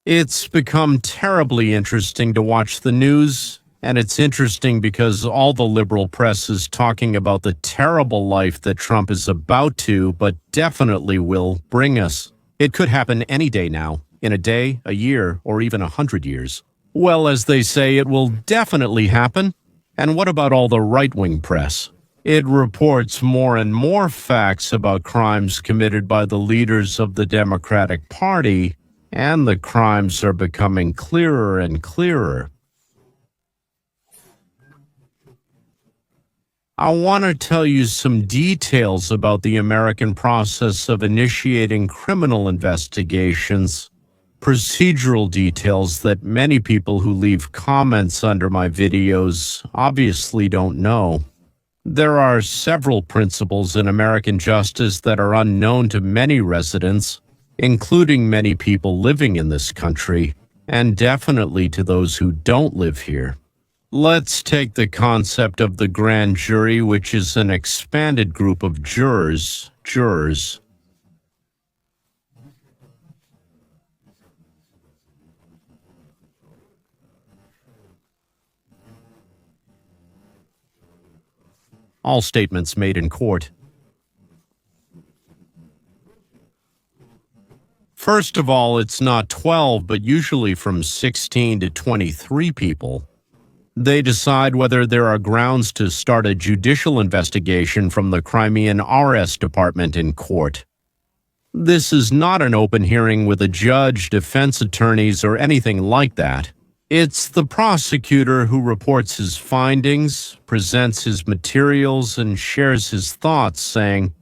It's become terribly interesting to watch the news, and it's interesting because all the liberal press is talking about the terrible life that Trump is about to, but definitely will bring us. It could happen any day now, in a day, a year, or even 100 years. Well, as they say, it will definitely happen. And what about all the right-wing press? It reports more and more facts about crimes committed by the leaders of the Democratic Party, and the crimes are becoming clearer and clearer. I want to tell you some details about the American process of initiating criminal investigations, procedural details that many people who leave comments under my videos obviously don't know. There are several principles in American justice that are unknown to many residents, including many people living in this country, and definitely to those who don't live here. Let's take the concept of the grand jury, which is an expanded group of jurors. All statements made in court. First of all, it's not 12, but usually from 16 to 23 people. They decide whether there are grounds to start a judicial investigation from the Crimean RS department in court. This is not an open hearing with a judge, defense attorneys, or anything like that. It's the prosecutor who reports his findings, presents his materials, and shares his thoughts, saying,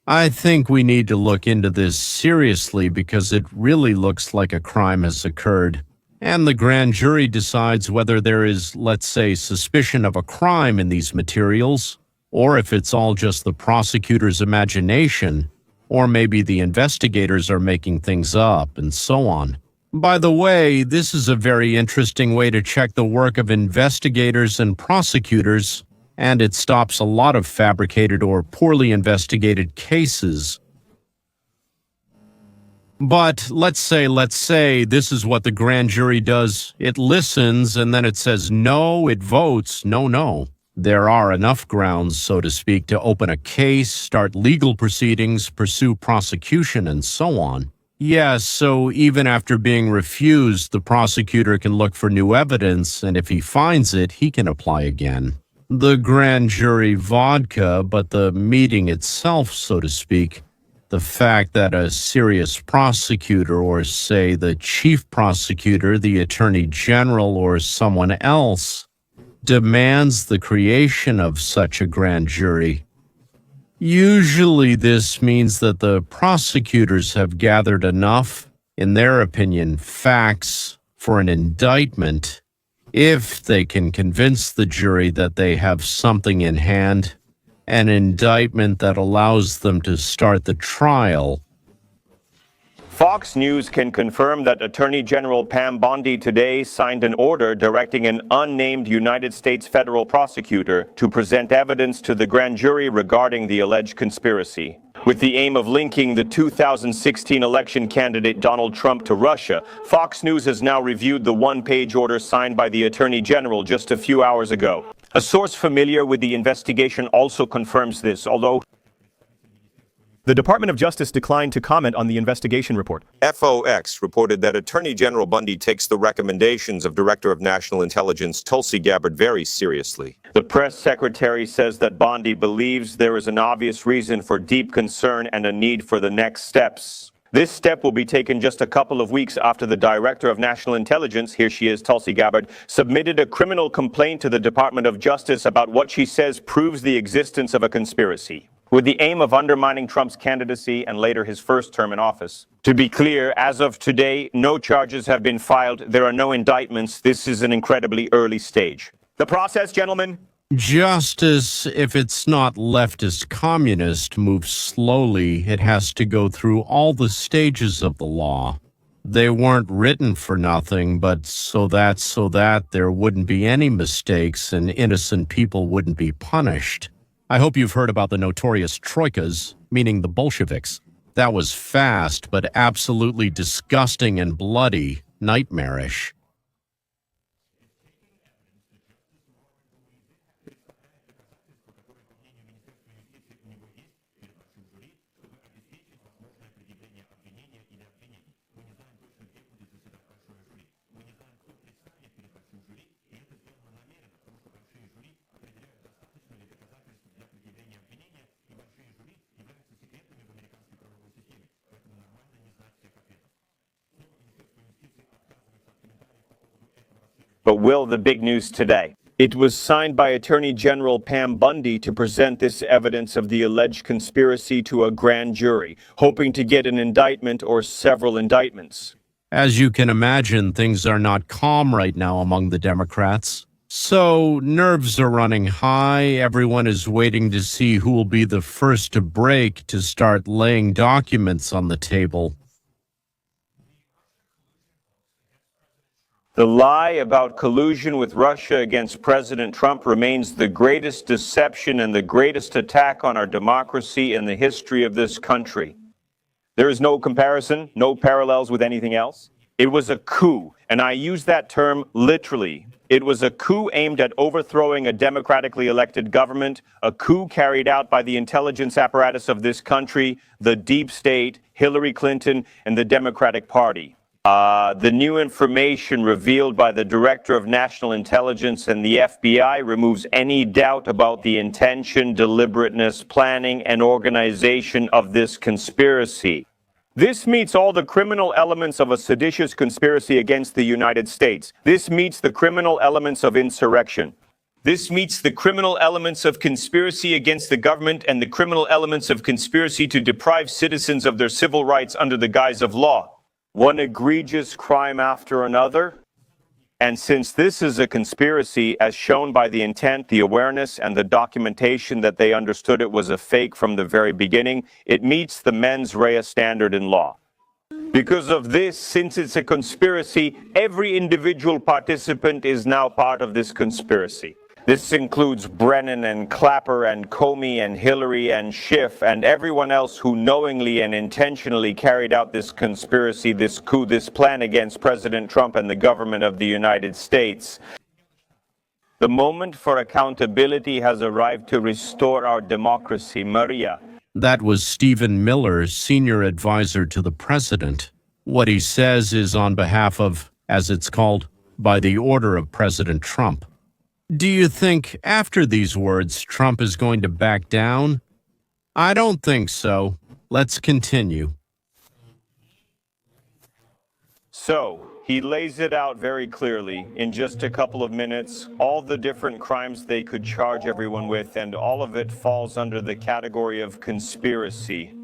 "I think we need to look into this seriously because it really looks like a crime has occurred." And the grand jury decides whether there is, let's say, suspicion of a crime in these materials, or if it's all just the prosecutor's imagination, or maybe the investigators are making things up, and so on. By the way, this is a very interesting way to check the work of investigators and prosecutors, and it stops a lot of fabricated or poorly investigated cases. But let's say this is what the grand jury does. It listens and then it says no, it votes no. There are enough grounds, so to speak, to open a case, start legal proceedings, pursue prosecution, and so on. Yes, so even after being refused, the prosecutor can look for new evidence, and if he finds it, he can apply again. The grand jury vodka, but the meeting itself, so to speak, the fact that a serious prosecutor, or say the chief prosecutor, the attorney general, or someone else, demands the creation of such a grand jury. Usually this means that the prosecutors have gathered enough, in their opinion, facts for an indictment, if they can convince the jury that they have something in hand, an indictment that allows them to start the trial. Fox News can confirm that Attorney General Pam Bondi today signed an order directing an unnamed United States federal prosecutor to present evidence to the grand jury regarding the alleged conspiracy, with the aim of linking the 2016 election candidate Donald Trump to Russia. Fox News has now reviewed the one-page order signed by the Attorney General just a few hours ago. A source familiar with the investigation also confirms this, although the Department of Justice declined to comment on the investigation report. FOX reported that Attorney General Bundy takes the recommendations of Director of National Intelligence Tulsi Gabbard very seriously. The press secretary says that Bondi believes there is an obvious reason for deep concern and a need for the next steps. This step will be taken just a couple of weeks after the Director of National Intelligence, here she is, Tulsi Gabbard, submitted a criminal complaint to the Department of Justice about what she says proves the existence of a conspiracy, with the aim of undermining Trump's candidacy and later his first term in office. To be clear, as of today, no charges have been filed. There are no indictments. This is an incredibly early stage. The process, gentlemen? Justice, if it's not leftist communist, moves slowly. It has to go through all the stages of the law. They weren't written for nothing, but so that there wouldn't be any mistakes and innocent people wouldn't be punished. I hope you've heard about the notorious troikas, meaning the Bolsheviks. That was fast, but absolutely disgusting and bloody, nightmarish. But will, the big news today. It was signed by Attorney General Pam Bundy to present this evidence of the alleged conspiracy to a grand jury, hoping to get an indictment or several indictments. As you can imagine, things are not calm right now among the Democrats. So, nerves are running high. Everyone is waiting to see who will be the first to break to start laying documents on the table. The lie about collusion with Russia against President Trump remains the greatest deception and the greatest attack on our democracy in the history of this country. There is no comparison, no parallels with anything else. It was a coup, and I use that term literally. It was a coup aimed at overthrowing a democratically elected government, a coup carried out by the intelligence apparatus of this country, the deep state, Hillary Clinton, and the Democratic Party. The new information revealed by the Director of National Intelligence and the FBI removes any doubt about the intention, deliberateness, planning, and organization of this conspiracy. This meets all the criminal elements of a seditious conspiracy against the United States. This meets the criminal elements of insurrection. This meets the criminal elements of conspiracy against the government and the criminal elements of conspiracy to deprive citizens of their civil rights under the guise of law. One egregious crime after another. And since this is a conspiracy, as shown by the intent, the awareness, and the documentation that they understood it was a fake from the very beginning, it meets the mens rea standard in law. Because of this, since it's a conspiracy, every individual participant is now part of this conspiracy. This includes Brennan and Clapper and Comey and Hillary and Schiff and everyone else who knowingly and intentionally carried out this conspiracy, this coup, this plan against President Trump and the government of the United States. The moment for accountability has arrived to restore our democracy. Maria. That was Stephen Miller, senior advisor to the president. What he says is on behalf of, as it's called, by the order of President Trump. Do you think after these words, Trump is going to back down? I don't think so. Let's continue. So, he lays it out very clearly in just a couple of minutes, all the different crimes they could charge everyone with, and all of it falls under the category of conspiracy.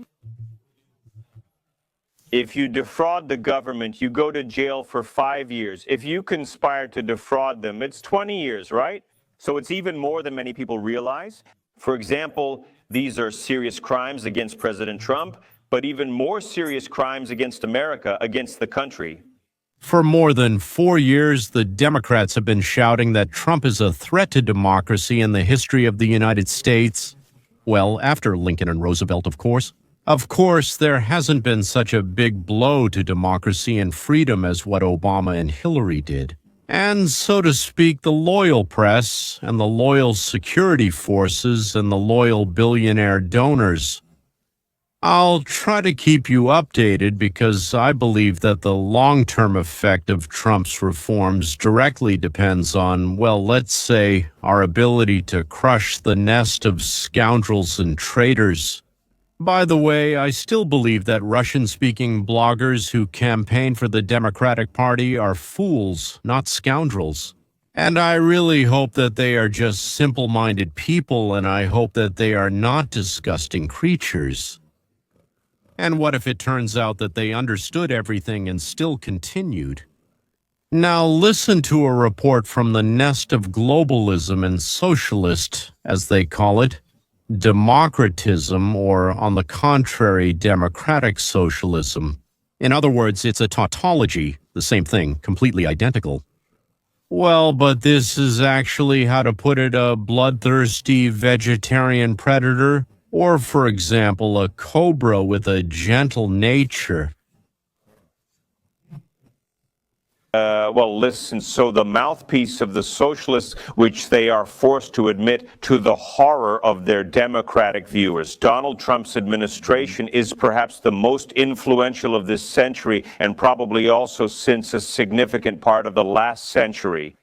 If you defraud the government, you go to jail for 5 years. If you conspire to defraud them, it's 20 years, right? So it's even more than many people realize. For example, these are serious crimes against President Trump, but even more serious crimes against America, against the country. For more than 4 years, the Democrats have been shouting that Trump is a threat to democracy in the history of the United States. Well, after Lincoln and Roosevelt, of course. Of course, there hasn't been such a big blow to democracy and freedom as what Obama and Hillary did. And so to speak, the loyal press and the loyal security forces and the loyal billionaire donors. I'll try to keep you updated because I believe that the long-term effect of Trump's reforms directly depends on, well, let's say, our ability to crush the nest of scoundrels and traitors. By the way, I still believe that Russian-speaking bloggers who campaign for the Democratic Party are fools, not scoundrels. And I really hope that they are just simple-minded people, and I hope that they are not disgusting creatures. And what if it turns out that they understood everything and still continued? Now listen to a report from the nest of globalism and socialist, as they call it, democratism, or on the contrary, democratic socialism. In other words, it's a tautology, the same thing, completely identical. Well, but this is actually, how to put it, a bloodthirsty vegetarian predator, Or, for example, a cobra with a gentle nature. Well, listen, so the mouthpiece of the socialists, which they are forced to admit to the horror of their Democratic viewers. Donald Trump's administration is perhaps the most influential of this century, and probably also since a significant part of the last century.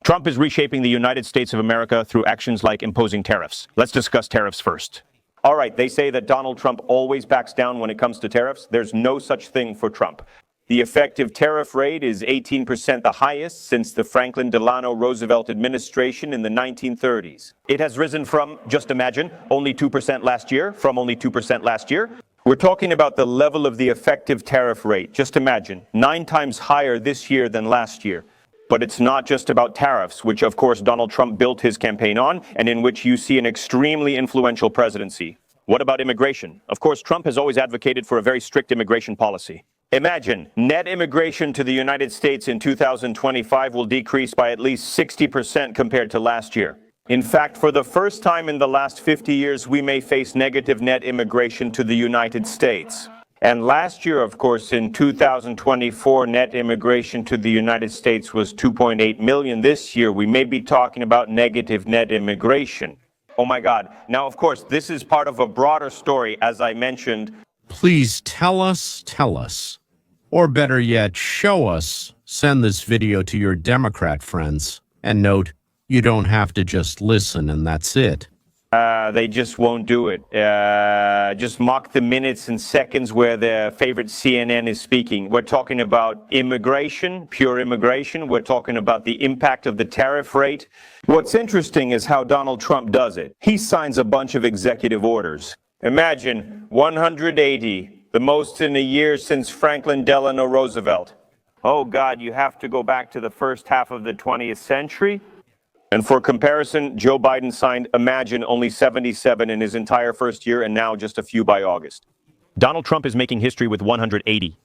Trump is reshaping the United States of America through actions like imposing tariffs. Let's discuss tariffs first. All right, they say that Donald Trump always backs down when it comes to tariffs. There's no such thing for Trump. The effective tariff rate is 18%, the highest since the Franklin Delano Roosevelt administration in the 1930s. It has risen from, just imagine, only 2% last year, from only 2% last year. We're talking about the level of the effective tariff rate. Just imagine, 9 times higher this year than last year. But it's not just about tariffs, which of course Donald Trump built his campaign on, and in which you see an extremely influential presidency. What about immigration? Of course, Trump has always advocated for a very strict immigration policy. Imagine, net immigration to the United States in 2025 will decrease by at least 60% compared to last year. In fact, for the first time in the last 50 years, we may face negative net immigration to the United States. And last year, of course, in 2024, net immigration to the United States was 2.8 million. This year, we may be talking about negative net immigration. Oh my God. Now, of course, this is part of a broader story, as I mentioned. Please tell us. Or better yet, show us. Send this video to your Democrat friends. And note, you don't have to just listen and that's it. They just won't do it. Just mock the minutes and seconds where their favorite CNN is speaking. We're talking about immigration, pure immigration. We're talking about the impact of the tariff rate. What's interesting is how Donald Trump does it. He signs a bunch of executive orders. Imagine 180, the most in a year since Franklin Delano Roosevelt. Oh God, you have to go back to the first half of the 20th century? And for comparison, Joe Biden signed, imagine, only 77 in his entire first year, and now just a few by August. Donald Trump is making history with 180.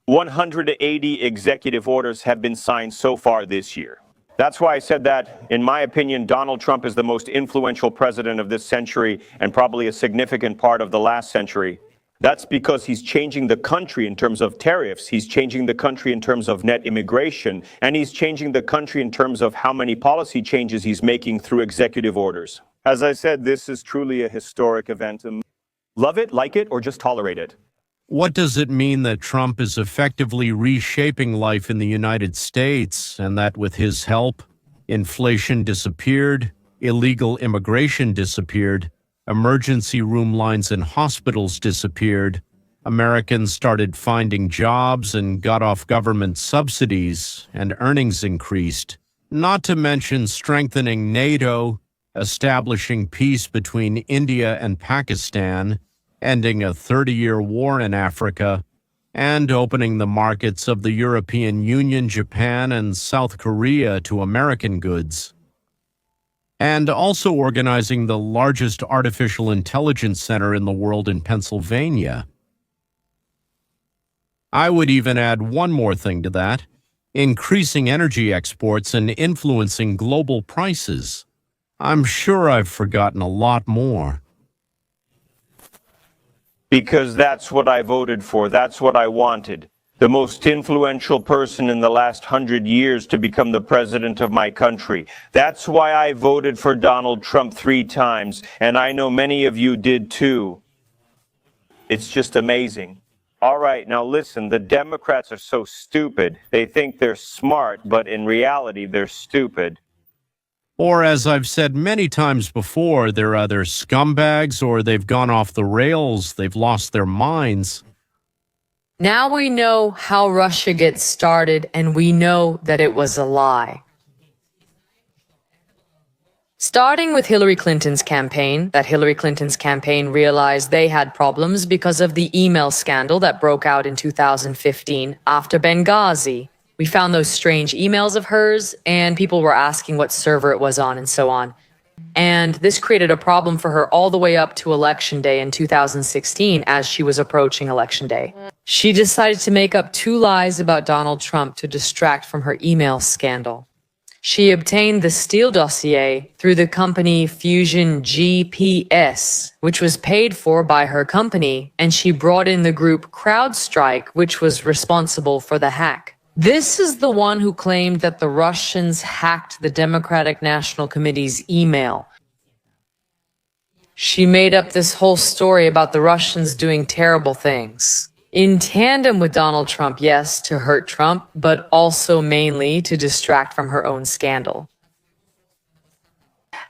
180 executive orders have been signed so far this year. That's why I said that, in my opinion, Donald Trump is the most influential president of this century and probably a significant part of the last century. That's because he's changing the country in terms of tariffs, he's changing the country in terms of net immigration, and he's changing the country in terms of how many policy changes he's making through executive orders. As I said, this is truly a historic event. Love it, like it, or just tolerate it? What does it mean that Trump is effectively reshaping life in the United States and that with his help, inflation disappeared, illegal immigration disappeared, emergency room lines in hospitals disappeared, Americans started finding jobs and got off government subsidies, and earnings increased, not to mention strengthening NATO, establishing peace between India and Pakistan, ending a 30-year war in Africa, and opening the markets of the European Union, Japan, and South Korea to American goods. And also organizing the largest artificial intelligence center in the world in Pennsylvania. I would even add one more thing to that, increasing energy exports and influencing global prices. I'm sure I've forgotten a lot more. Because that's what I voted for, that's what I wanted. The most influential person in the last 100 years to become the president of my country. That's why I voted for Donald Trump 3 times, and I know many of you did too. It's just amazing. All right, now listen, the Democrats are so stupid. They think they're smart, but in reality, they're stupid. Or, as I've said many times before, they're either scumbags or they've gone off the rails, they've lost their minds. Now we know how Russia gets started, and we know that it was a lie. Starting with Hillary Clinton's campaign, that Hillary Clinton's campaign realized they had problems because of the email scandal that broke out in 2015 after Benghazi. We found those strange emails of hers, and people were asking what server it was on and so on. And this created a problem for her all the way up to Election Day in 2016 as she was approaching Election Day. She decided to make up 2 lies about Donald Trump to distract from her email scandal. She obtained the Steele dossier through the company Fusion GPS, which was paid for by her company, and she brought in the group CrowdStrike, which was responsible for the hack. This is the one who claimed that the Russians hacked the Democratic National Committee's email. She made up this whole story about the Russians doing terrible things. In tandem with Donald Trump, yes, to hurt Trump, but also mainly to distract from her own scandal.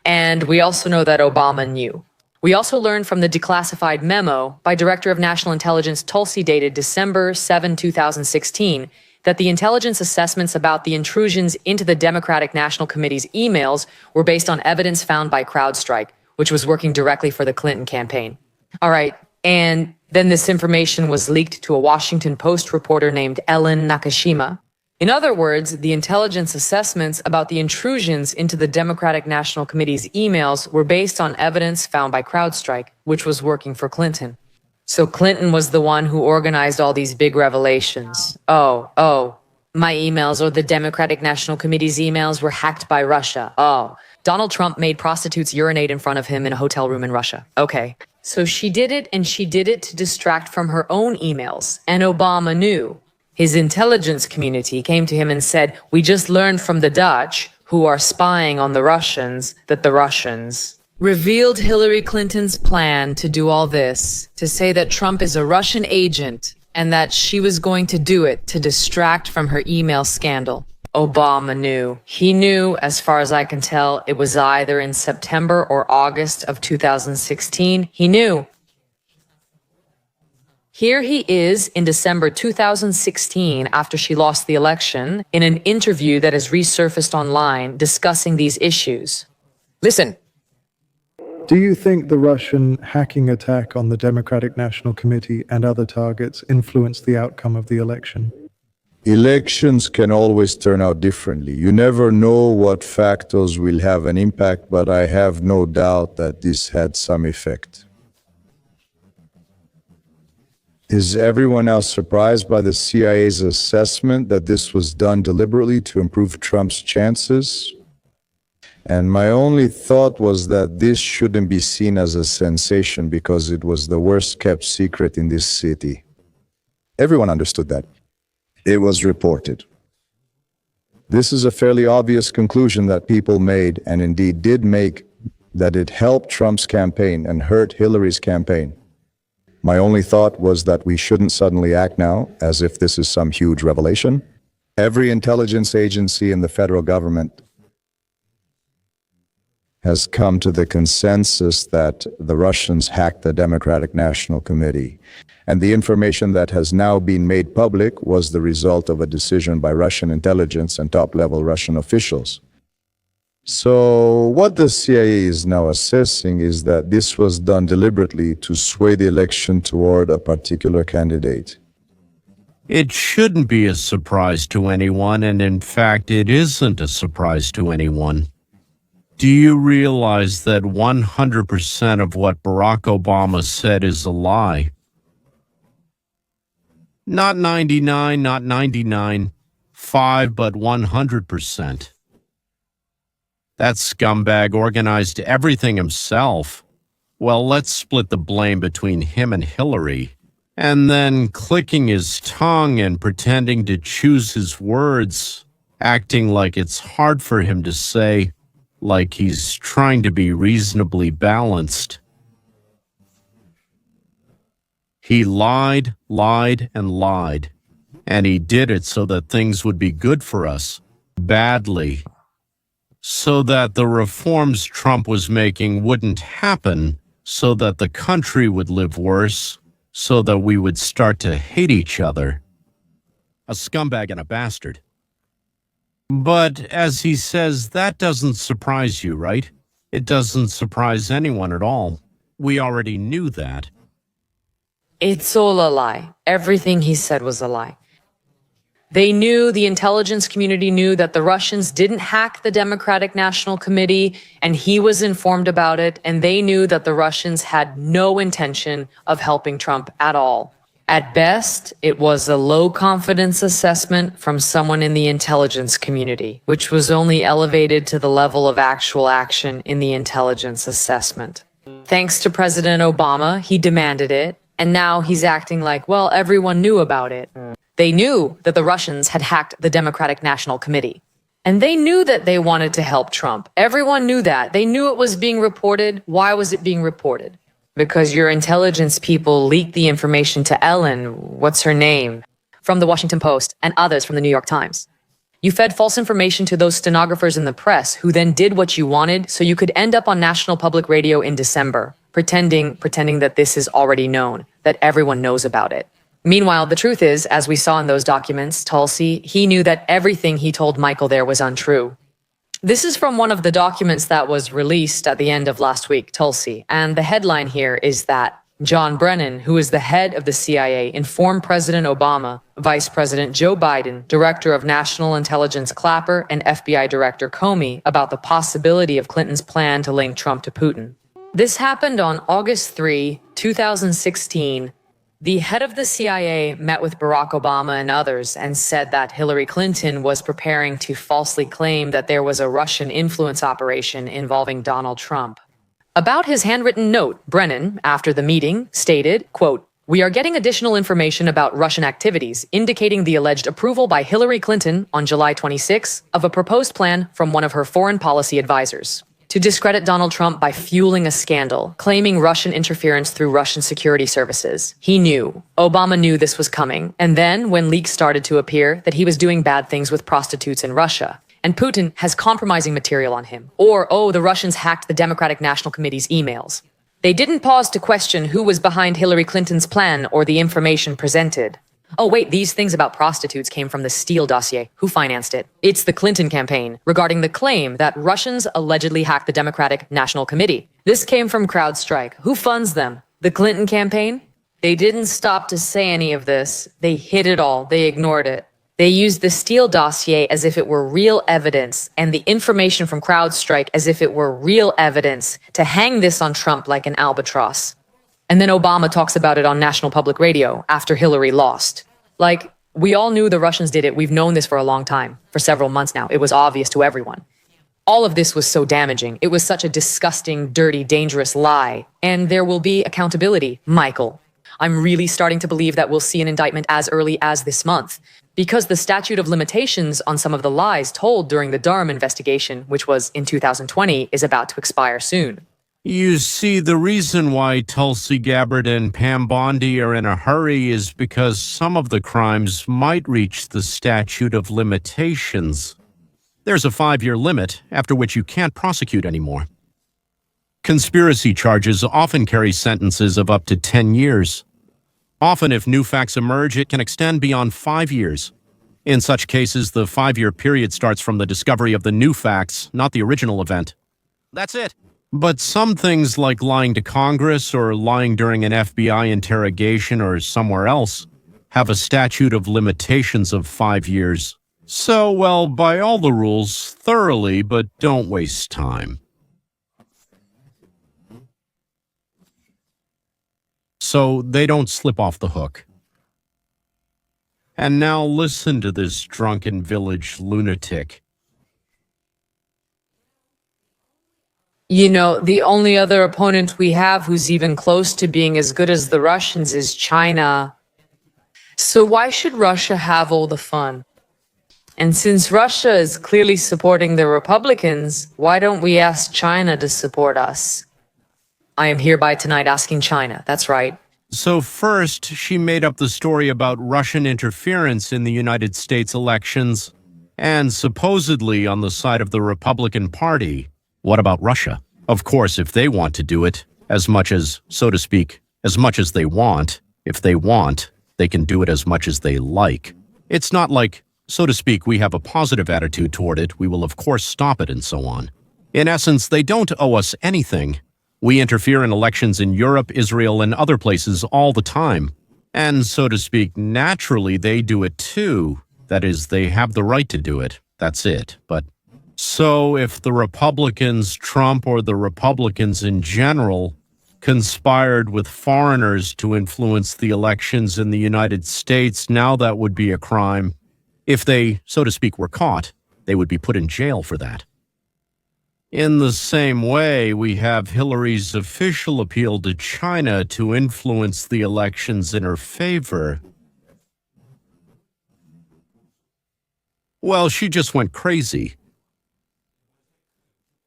And we also know that Obama knew. We also learned from the declassified memo by Director of National Intelligence Tulsi dated December 7, 2016, that the intelligence assessments about the intrusions into the Democratic National Committee's emails were based on evidence found by CrowdStrike, which was working directly for the Clinton campaign. All right, and then this information was leaked to a Washington Post reporter named Ellen Nakashima. In other words, the intelligence assessments about the intrusions into the Democratic National Committee's emails were based on evidence found by CrowdStrike, which was working for Clinton. So Clinton was the one who organized all these big revelations. Oh, my emails or the Democratic National Committee's emails were hacked by Russia. Oh, Donald Trump made prostitutes urinate in front of him in a hotel room in Russia. Okay. So she did it, and she did it to distract from her own emails. And Obama knew. His intelligence community came to him and said, "We just learned from the Dutch, who are spying on the Russians, that the Russians revealed Hillary Clinton's plan to do all this, to say that Trump is a Russian agent, and that she was going to do it to distract from her email scandal." Obama knew. He knew, as far as I can tell, it was either in September or August of 2016. He knew. Here he is in December 2016, after she lost the election, in an interview that has resurfaced online discussing these issues. Listen. Do you think the Russian hacking attack on the Democratic National Committee and other targets influenced the outcome of the election? Elections can always turn out differently. You never know what factors will have an impact, but I have no doubt that this had some effect. Is everyone else surprised by the CIA's assessment that this was done deliberately to improve Trump's chances? And my only thought was that this shouldn't be seen as a sensation because it was the worst kept secret in this city. Everyone understood that. It was reported. This is a fairly obvious conclusion that people made, and indeed did make, that it helped Trump's campaign and hurt Hillary's campaign. My only thought was that we shouldn't suddenly act now, as if this is some huge revelation. Every intelligence agency in the federal government has come to the consensus that the Russians hacked the Democratic National Committee. And the information that has now been made public was the result of a decision by Russian intelligence and top-level Russian officials. So what the CIA is now assessing is that this was done deliberately to sway the election toward a particular candidate. It shouldn't be a surprise to anyone, and in fact, it isn't a surprise to anyone. Do you realize that 100% of what Barack Obama said is a lie? Not 99, not 99, 5, but 100%. That scumbag organized everything himself. Well, let's split the blame between him and Hillary. And then clicking his tongue and pretending to choose his words, acting like it's hard for him to say, like he's trying to be reasonably balanced. He lied, and lied. And he did it so that things would be good for us, badly. So that the reforms Trump was making wouldn't happen, so that the country would live worse, so that we would start to hate each other. A scumbag and a bastard. But as he says, that doesn't surprise you, right? It doesn't surprise anyone at all. We already knew that. It's all a lie. Everything he said was a lie. They knew, the intelligence community knew, that the Russians didn't hack the Democratic National Committee, and he was informed about it, and they knew that the Russians had no intention of helping Trump at all. At best, it was a low-confidence assessment from someone in the intelligence community, which was only elevated to the level of actual action in the intelligence assessment. Thanks to President Obama, he demanded it, and now he's acting like, well, everyone knew about it. They knew that the Russians had hacked the Democratic National Committee. And they knew that they wanted to help Trump. Everyone knew that. They knew it was being reported. Why was it being reported? Because your intelligence people leaked the information to Ellen, what's her name, from the Washington Post, and others from the New York Times. You fed false information to those stenographers in the press, who then did what you wanted, so you could end up on National Public Radio in December, pretending that this is already known, that everyone knows about it. Meanwhile, the truth is, as we saw in those documents, Tulsi, he knew that everything he told Michael there was untrue. This is from one of the documents that was released at the end of last week, Tulsi, and the headline here is that John Brennan, who is the head of the CIA, informed President Obama, Vice President Joe Biden, Director of National Intelligence Clapper, and FBI Director Comey about the possibility of Clinton's plan to link Trump to Putin. This happened on August 3, 2016. The head of the CIA met with Barack Obama and others and said that Hillary Clinton was preparing to falsely claim that there was a Russian influence operation involving Donald Trump. About his handwritten note, Brennan, after the meeting, stated, quote, "We are getting additional information about Russian activities, indicating the alleged approval by Hillary Clinton on July 26 of a proposed plan from one of her foreign policy advisors to discredit Donald Trump by fueling a scandal, claiming Russian interference through Russian security services. He knew. Obama knew this was coming. And then, when leaks started to appear, that he was doing bad things with prostitutes in Russia. And Putin has compromising material on him. Or, the Russians hacked the Democratic National Committee's emails. They didn't pause to question who was behind Hillary Clinton's plan or the information presented. Oh, wait, these things about prostitutes came from the Steele dossier. Who financed it? It's the Clinton campaign, regarding the claim that Russians allegedly hacked the Democratic National Committee. This came from CrowdStrike. Who funds them? The Clinton campaign? They didn't stop to say any of this. They hid it all. They ignored it. They used the Steele dossier as if it were real evidence, and the information from CrowdStrike as if it were real evidence, to hang this on Trump like an albatross. And then Obama talks about it on National Public Radio after Hillary lost. Like, we all knew the Russians did it. We've known this for a long time, for several months now. It was obvious to everyone. All of this was so damaging. It was such a disgusting, dirty, dangerous lie. And there will be accountability, Michael. I'm really starting to believe that we'll see an indictment as early as this month, because the statute of limitations on some of the lies told during the Durham investigation, which was in 2020, is about to expire soon. You see, the reason why Tulsi Gabbard and Pam Bondi are in a hurry is because some of the crimes might reach the statute of limitations. There's a 5-year limit, after which you can't prosecute anymore. Conspiracy charges often carry sentences of up to 10 years. Often, if new facts emerge, it can extend beyond 5 years. In such cases, the 5-year period starts from the discovery of the new facts, not the original event. That's it. But some things like lying to Congress or lying during an FBI interrogation or somewhere else have a statute of limitations of 5 years. So, well, by all the rules, thoroughly, but don't waste time. So they don't slip off the hook. And now listen to this drunken village lunatic. You know, the only other opponent we have who's even close to being as good as the Russians is China. So why should Russia have all the fun? And since Russia is clearly supporting the Republicans, why don't we ask China to support us? I am hereby tonight asking China, that's right. So first, she made up the story about Russian interference in the United States elections, and supposedly on the side of the Republican Party. What about Russia? Of course, if they want to do it, as much as, so to speak, as much as they want, if they want, they can do it as much as they like. It's not like, so to speak, we have a positive attitude toward it, we will of course stop it and so on. In essence, they don't owe us anything. We interfere in elections in Europe, Israel, and other places all the time. And so to speak, naturally they do it too. That is, they have the right to do it. That's it. But so if the Republicans, Trump, or the Republicans in general conspired with foreigners to influence the elections in the United States, now that would be a crime. If they, so to speak, were caught, they would be put in jail for that. In the same way, we have Hillary's official appeal to China to influence the elections in her favor. Well, she just went crazy.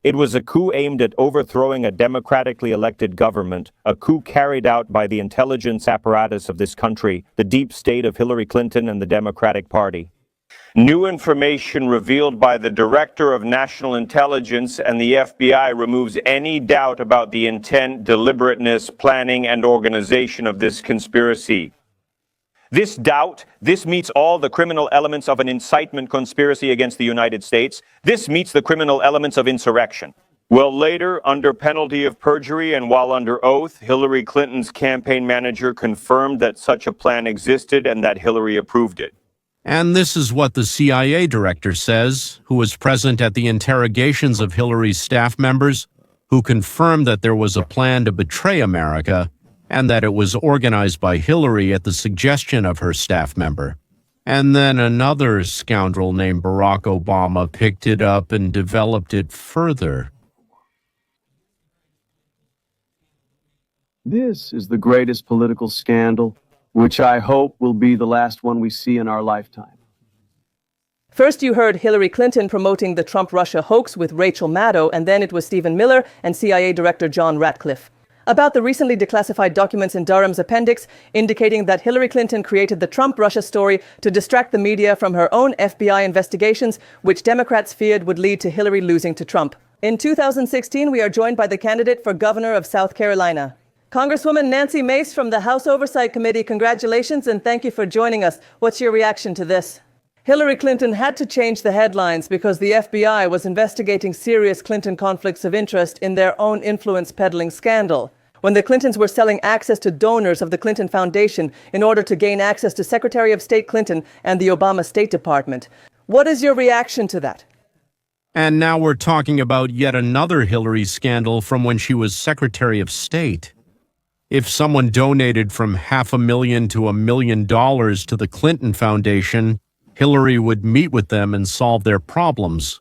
It was a coup aimed at overthrowing a democratically elected government, a coup carried out by the intelligence apparatus of this country, the deep state of Hillary Clinton and the Democratic Party. New information revealed by the Director of National Intelligence and the FBI removes any doubt about the intent, deliberateness, planning, and organization of this conspiracy. This meets all the criminal elements of an incitement conspiracy against the United States. This meets the criminal elements of insurrection. Well, later, under penalty of perjury and while under oath, Hillary Clinton's campaign manager confirmed that such a plan existed and that Hillary approved it. And this is what the CIA director says, who was present at the interrogations of Hillary's staff members, who confirmed that there was a plan to betray America and that it was organized by Hillary at the suggestion of her staff member. And then another scoundrel named Barack Obama picked it up and developed it further. This is the greatest political scandal, which I hope will be the last one we see in our lifetime. First, you heard Hillary Clinton promoting the Trump-Russia hoax with Rachel Maddow, and then it was Stephen Miller and CIA Director John Ratcliffe. About the recently declassified documents in Durham's appendix, indicating that Hillary Clinton created the Trump-Russia story to distract the media from her own FBI investigations, which Democrats feared would lead to Hillary losing to Trump. In 2016, we are joined by the candidate for governor of South Carolina. Congresswoman Nancy Mace from the House Oversight Committee, congratulations and thank you for joining us. What's your reaction to this? Hillary Clinton had to change the headlines because the FBI was investigating serious Clinton conflicts of interest in their own influence peddling scandal, when the Clintons were selling access to donors of the Clinton Foundation in order to gain access to Secretary of State Clinton and the Obama State Department. What is your reaction to that? And now we're talking about yet another Hillary scandal from when she was Secretary of State. If someone donated from $500,000 to $1 million to the Clinton Foundation, Hillary would meet with them and solve their problems.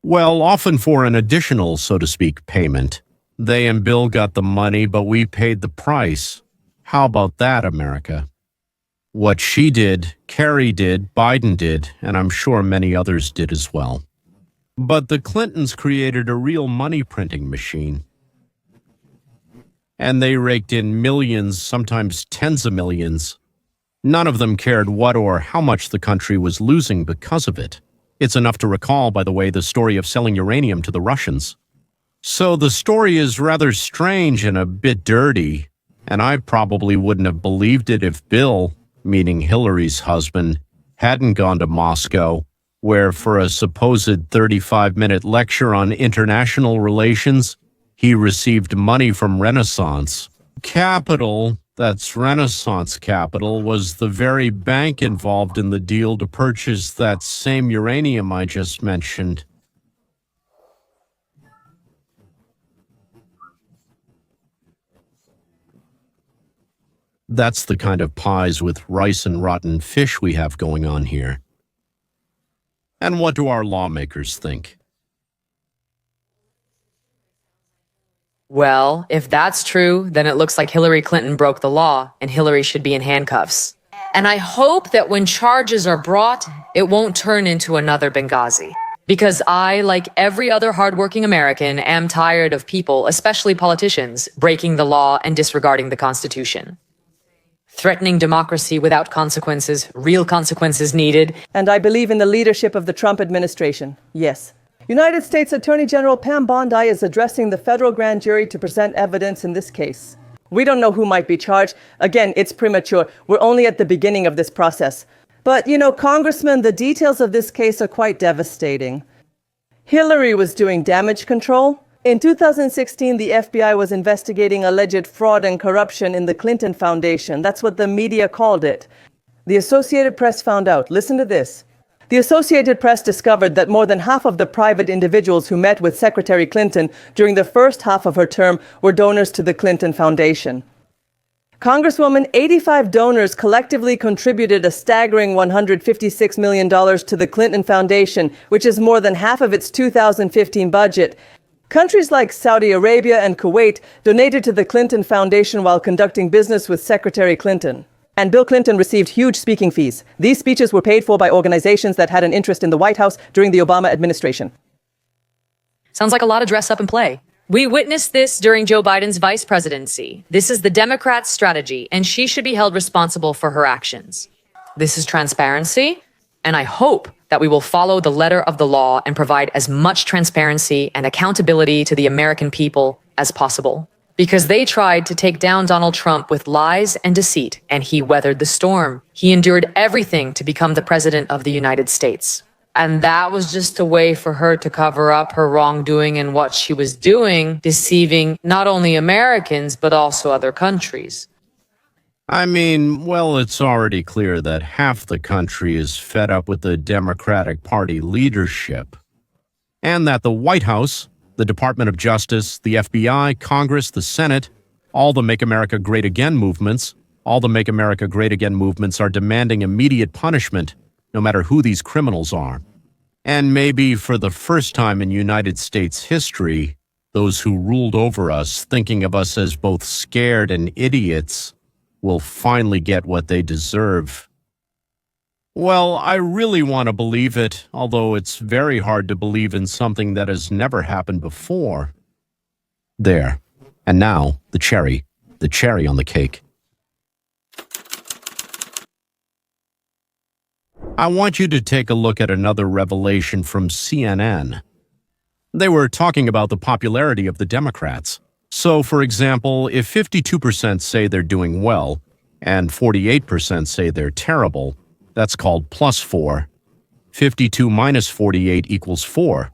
Well, often for an additional, so to speak, payment. They and Bill got the money, but we paid the price. How about that, America? What she did, Kerry did, Biden did, and I'm sure many others did as well. But the Clintons created a real money-printing machine. And they raked in millions, sometimes tens of millions. None of them cared what or how much the country was losing because of it. It's enough to recall, by the way, the story of selling uranium to the Russians. So the story is rather strange and a bit dirty, and I probably wouldn't have believed it if Bill, meaning Hillary's husband, hadn't gone to Moscow, where for a supposed 35-minute lecture on international relations, he received money from Renaissance. Capital, that's Renaissance Capital, was the very bank involved in the deal to purchase that same uranium I just mentioned. That's the kind of pies with rice and rotten fish we have going on here. And what do our lawmakers think? Well, if that's true, then it looks like Hillary Clinton broke the law and Hillary should be in handcuffs. And I hope that when charges are brought, it won't turn into another Benghazi. Because I, like every other hardworking American, am tired of people, especially politicians, breaking the law and disregarding the Constitution. Threatening democracy without consequences, real consequences needed. And I believe in the leadership of the Trump administration. Yes. United States Attorney General Pam Bondi is addressing the federal grand jury to present evidence in this case. We don't know who might be charged. Again, it's premature. We're only at the beginning of this process. But, Congressman, the details of this case are quite devastating. Hillary was doing damage control. In 2016, the FBI was investigating alleged fraud and corruption in the Clinton Foundation. That's what the media called it. The Associated Press found out, listen to this, The Associated Press discovered that more than half of the private individuals who met with Secretary Clinton during the first half of her term were donors to the Clinton Foundation. Congresswoman, 85 donors collectively contributed a staggering $156 million to the Clinton Foundation, which is more than half of its 2015 budget. Countries like Saudi Arabia and Kuwait donated to the Clinton Foundation while conducting business with Secretary Clinton. And Bill Clinton received huge speaking fees. These speeches were paid for by organizations that had an interest in the White House during the Obama administration. Sounds like a lot of dress up and play. We witnessed this during Joe Biden's vice presidency. This is the Democrats' strategy, and she should be held responsible for her actions. This is transparency, and I hope that we will follow the letter of the law and provide as much transparency and accountability to the American people as possible. Because they tried to take down Donald Trump with lies and deceit, and he weathered the storm. He endured everything to become the president of the United States. And that was just a way for her to cover up her wrongdoing and what she was doing, deceiving not only Americans, but also other countries. I mean, well, it's already clear that half the country is fed up with the Democratic Party leadership. And that the White House, the Department of Justice, the FBI, Congress, the Senate, all the Make America Great Again movements are demanding immediate punishment, no matter who these criminals are. And maybe for the first time in United States history, those who ruled over us, thinking of us as both scared and idiots, will finally get what they deserve. Well, I really want to believe it, although it's very hard to believe in something that has never happened before. There. And now, the cherry on the cake. I want you to take a look at another revelation from CNN. They were talking about the popularity of the Democrats. So, for example, if 52% say they're doing well, and 48% say they're terrible, that's called +4. 52 minus 48 equals 4,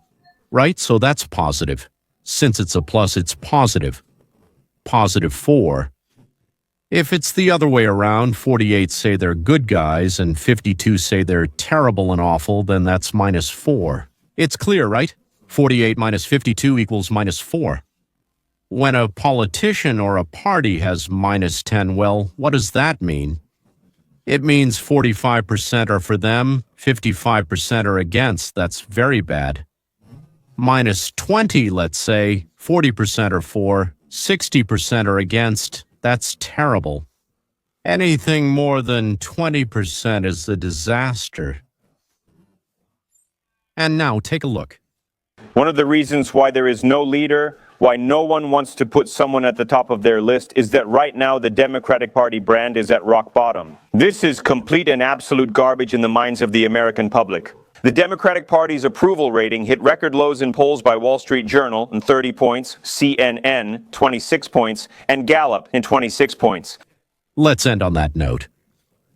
right? So that's positive. Since it's a plus, it's positive. Positive 4. If it's the other way around, 48 say they're good guys and 52 say they're terrible and awful, then that's -4. It's clear, right? 48 minus 52 equals -4. When a politician or a party has -10, well, what does that mean? It means 45% are for them, 55% are against. That's very bad. -20, let's say, 40% are for, 60% are against. That's terrible. Anything more than 20% is a disaster. And now, take a look. One of the reasons why there is no leader, why no one wants to put someone at the top of their list, is that right now the Democratic Party brand is at rock bottom. This is complete and absolute garbage in the minds of the American public. The Democratic Party's approval rating hit record lows in polls by Wall Street Journal in 30 points, CNN 26 points, and Gallup in 26 points. Let's end on that note.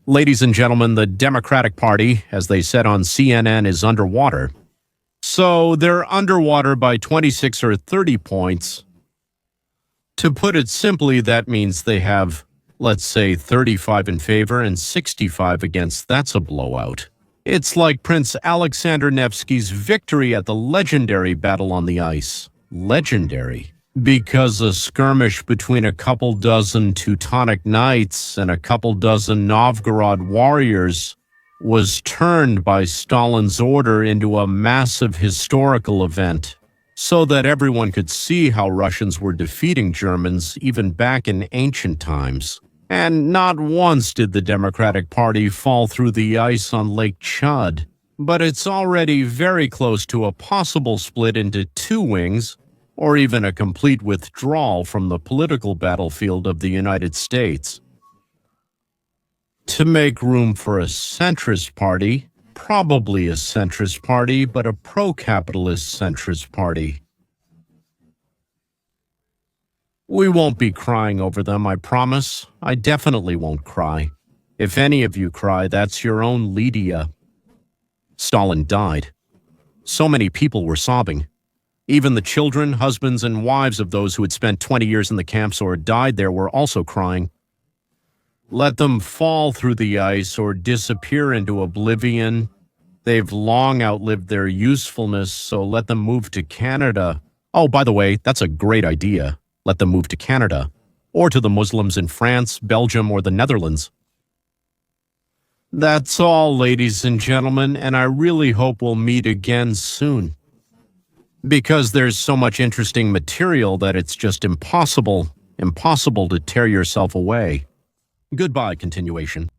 Ladies and gentlemen, the Democratic Party, as they said on CNN, is underwater. So they're underwater by 26 or 30 points. To put it simply, that means they have, let's say, 35 in favor and 65 against. That's a blowout. It's like Prince Alexander Nevsky's victory at the legendary Battle on the Ice. Legendary. Because a skirmish between a couple dozen Teutonic knights and a couple dozen Novgorod warriors was turned by Stalin's order into a massive historical event, so that everyone could see how Russians were defeating Germans even back in ancient times. And not once did the Democratic Party fall through the ice on Lake Chad, but it's already very close to a possible split into two wings, or even a complete withdrawal from the political battlefield of the United States. To make room for a centrist party, probably a centrist party, but a pro-capitalist centrist party. We won't be crying over them, I promise. I definitely won't cry. If any of you cry, that's your own Lydia. Stalin died. So many people were sobbing. Even the children, husbands, and wives of those who had spent 20 years in the camps or died there were also crying. Let them fall through the ice or disappear into oblivion. They've long outlived their usefulness, so let them move to Canada. Oh, by the way, that's a great idea. Let them move to Canada, or to the Muslims in France, Belgium, or the Netherlands. That's all, ladies and gentlemen, and I really hope we'll meet again soon. Because there's so much interesting material that it's just impossible to tear yourself away. Goodbye, continuation.